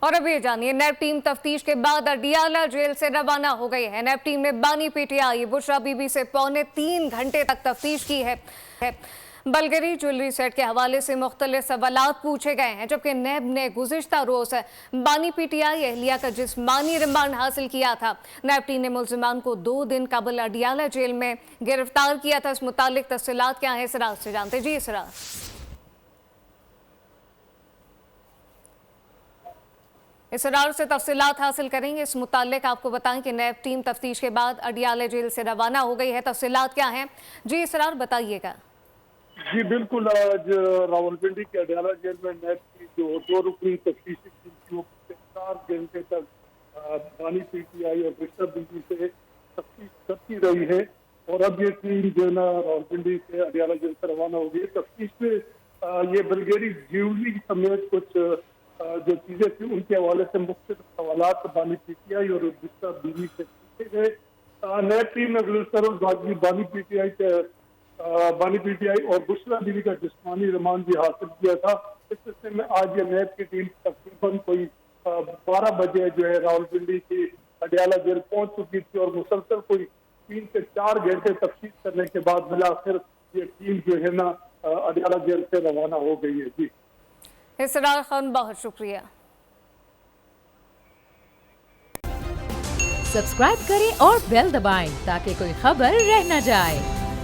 और अब ये जानिए, नैब टीम तफ्तीश के बाद अडियाला जेल से रवाना हो गई है। नैब टीम ने बानी पीटीआई बुशरा बीबी से 2.25 घंटे तक तफ्तीश की है। बलगरी ज्वेलरी सेट के हवाले से मुख्तलिफ सवालात पूछे गए हैं, जबकि नैब ने गुज़िश्ता रोज बानी पीटीआई एहलिया का जिस्मानी रिमांड हासिल किया था। नैब टीम ने मुल्जिमान को 2 दिन कबल अडियाला जेल में गिरफ्तार किया था। इस मुतालिक तफसीलात क्या है, इसरार से जानते जी। इसरार, इसरार से तफसीलात हासिल करेंगे। इस मुतालिक आपको बताएं कि नैब टीम तफ्तीश के बाद अडियाला जेल से रवाना हो गई है। तफसीलात क्या हैं जी, इसरार बताइएगा। जी बिल्कुल, आज रावलपिंडी के अडियाला जेल में नैब की जो 2 रुकनी तफ्तीशी टीम थी वो 4 घंटे तक बानी पीटीआई और बुशरा बीबी से तफ्तीश करती रही है। और अब ये टीम जो है ना रावलपिंडी से अडियाला जेल से रवाना हो गई है। तफ्तीश में ये बलगेरी ज्वेलरी समेत कुछ जो चीजें थी उनके हवाले से मुख्तलिफ सवालात बानी पीटीआई और बुशरा बीबी से पूछे गए। नैब टीम ने गुज़श्ता बानी पीटीआई और बुशरा बीबी का जिस्मानी रिमांड भी हासिल किया था। इस सिलसिले में आज ये नैब की टीम तकरीबन कोई 12 बजे जो है रावलपिंडी की अडियाला जेल पहुंच चुकी थी और मुसलसल कोई 3 से 4 घंटे तफ्तीश करने के बाद मिलाकर ये टीम जो है ना अडियाला जेल से रवाना हो गई है। जी इसरार खान, बहुत शुक्रिया। सब्सक्राइब करें और बेल दबाएं ताकि कोई खबर रह न जाए।